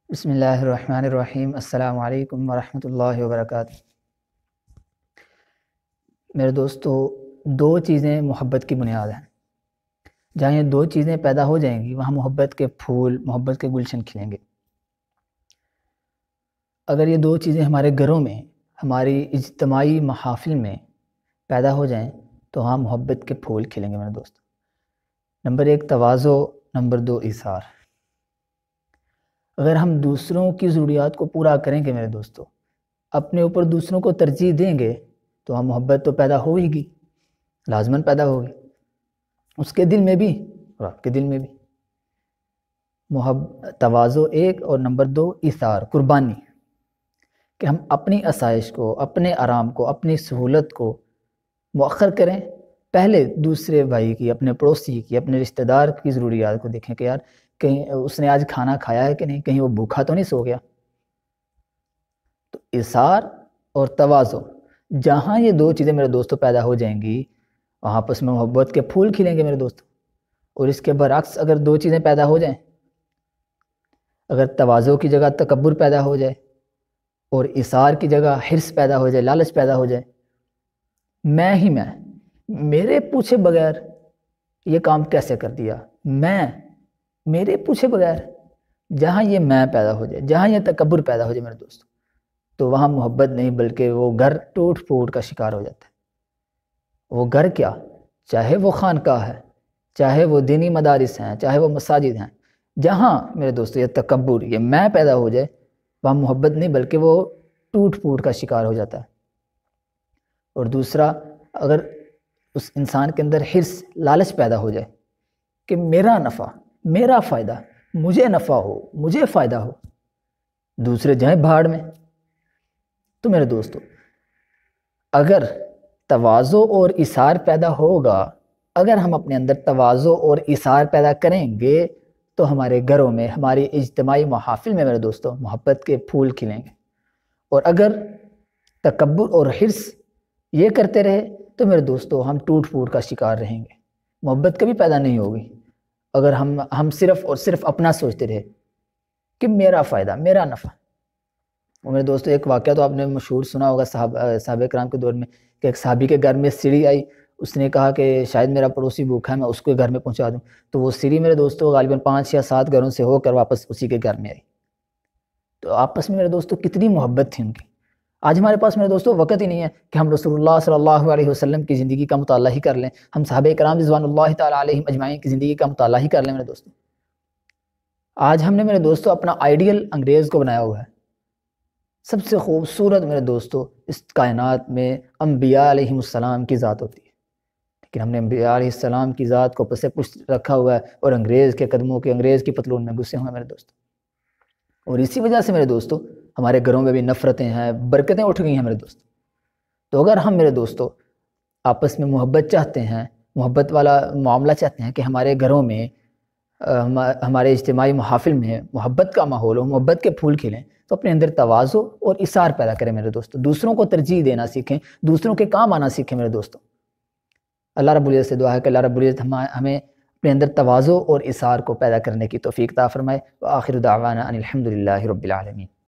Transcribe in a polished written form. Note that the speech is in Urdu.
بسم اللہ الرحمن الرحیم۔ السلام علیکم ورحمۃ اللہ وبرکاتہ۔ میرے دوستو، دو چیزیں محبت کی بنیاد ہیں۔ جہاں یہ دو چیزیں پیدا ہو جائیں گی وہاں محبت کے پھول، محبت کے گلشن کھلیں گے۔ اگر یہ دو چیزیں ہمارے گھروں میں، ہماری اجتماعی محافل میں پیدا ہو جائیں تو وہاں محبت کے پھول کھلیں گے میرے دوست۔ نمبر ایک تواضع، نمبر دو ایثار۔ اگر ہم دوسروں کی ضروریات کو پورا کریں گے میرے دوستو، اپنے اوپر دوسروں کو ترجیح دیں گے تو ہم محبت تو پیدا ہوئے گی، لازماً پیدا ہوگی، اس کے دل میں بھی اور آپ کے دل میں بھی۔ تواضع ایک، اور نمبر دو ایثار، قربانی، کہ ہم اپنی آسائش کو، اپنے آرام کو، اپنی سہولت کو مؤخر کریں، پہلے دوسرے بھائی کی، اپنے پڑوسی کی، اپنے رشتہ دار کی ضروریات کو دیکھیں کہ یار کہیں اس نے آج کھانا کھایا ہے کہ نہیں، کہیں وہ بھوکا تو نہیں سو گیا۔ تو ایثار اور تواضع، جہاں یہ دو چیزیں میرے دوستوں پیدا ہو جائیں گی وہاں آپس میں محبت کے پھول کھلیں گے میرے دوستوں۔ اور اس کے برعکس اگر دو چیزیں پیدا ہو جائیں، اگر تواضع کی جگہ تکبر پیدا ہو جائے اور ایثار کی جگہ حرص پیدا ہو جائے، لالچ پیدا ہو جائے، میں ہی میں، میرے پوچھے بغیر یہ کام کیسے کر دیا، میں، میرے پوچھے بغیر، جہاں یہ میں پیدا ہو جائے، جہاں یہ تکبر پیدا ہو جائے میرے دوستوں، تو وہاں محبت نہیں بلکہ وہ گھر ٹوٹ پھوٹ کا شکار ہو جاتا ہے۔ وہ گھر کیا، چاہے وہ خانقاہ ہے، چاہے وہ دینی مدارس ہیں، چاہے وہ مساجد ہیں، جہاں میرے دوستو یہ تکبر، یہ میں پیدا ہو جائے وہاں محبت نہیں بلکہ وہ ٹوٹ پھوٹ کا شکار ہو جاتا ہے۔ اور دوسرا، اگر اس انسان کے اندر حرص، لالچ پیدا ہو جائے کہ میرا نفع، میرا فائدہ، مجھے نفع ہو، مجھے فائدہ ہو، دوسرے جائیں بھاڑ میں، تو میرے دوستو اگر تواضع اور ایثار پیدا ہوگا، اگر ہم اپنے اندر تواضع اور ایثار پیدا کریں گے تو ہمارے گھروں میں، ہماری اجتماعی محافل میں میرے دوستو محبت کے پھول کھلیں گے۔ اور اگر تکبر اور حرص یہ کرتے رہے تو میرے دوستو ہم ٹوٹ پھوٹ کا شکار رہیں گے، محبت کبھی پیدا نہیں ہوگی۔ اگر ہم صرف اور صرف اپنا سوچتے رہے کہ میرا فائدہ، میرا نفع۔ اور میرے دوستو ایک واقعہ تو آپ نے مشہور سنا ہوگا صحابہ کرام کے دور میں، کہ ایک صحابی کے گھر میں سیڑھی آئی، اس نے کہا کہ شاید میرا پڑوسی بھوکا ہے، میں اس کے گھر میں پہنچا دوں، تو وہ سیڑھی میرے دوستو غالباً 5 یا 7 گھروں سے ہو کر واپس اسی کے گھر میں آئی۔ تو آپس میں میرے دوستو کتنی محبت تھی ان کی۔ آج ہمارے پاس میرے دوستو وقت ہی نہیں ہے کہ ہم رسول اللہ صلی اللہ علیہ وسلم کی زندگی کا مطالعہ ہی کر لیں، ہم صحابہ کرام رضوان اللہ تعالیٰ علیہم اجمعین کی زندگی کا مطالعہ ہی کر لیں میرے دوستو۔ آج ہم نے میرے دوستو اپنا آئیڈیل انگریز کو بنایا ہوا ہے۔ سب سے خوبصورت میرے دوستو اس کائنات میں انبیاء علیہم السلام کی ذات ہوتی ہے، لیکن ہم نے انبیاء علیہ السلام کی ذات کو پس پشت رکھا ہوا ہے اور انگریز کے قدموں کے، انگریز کی پتلون میں گھسے ہوئے ہیں میرے دوستو۔ اور اسی وجہ سے میرے دوستو ہمارے گھروں میں بھی نفرتیں ہیں، برکتیں اٹھ گئی ہیں میرے دوستو۔ تو اگر ہم میرے دوستو آپس میں محبت چاہتے ہیں، محبت والا معاملہ چاہتے ہیں کہ ہمارے گھروں میں، ہمارے اجتماعی محافل میں محبت کا ماحول ہو، محبت کے پھول کھلیں، تو اپنے اندر تواضع اور ایثار پیدا کریں میرے دوستو، دوسروں کو ترجیح دینا سیکھیں، دوسروں کے کام آنا سیکھیں میرے دوستو۔ اللہ رب العزت سے دعا ہے کہ اللہ رب العزت ہمیں اپنے اندر تواضع اور ایثار کو پیدا کرنے کی توفیق عطا فرمائے۔ وآخر دعوانا ان الحمد للہ رب العالمین۔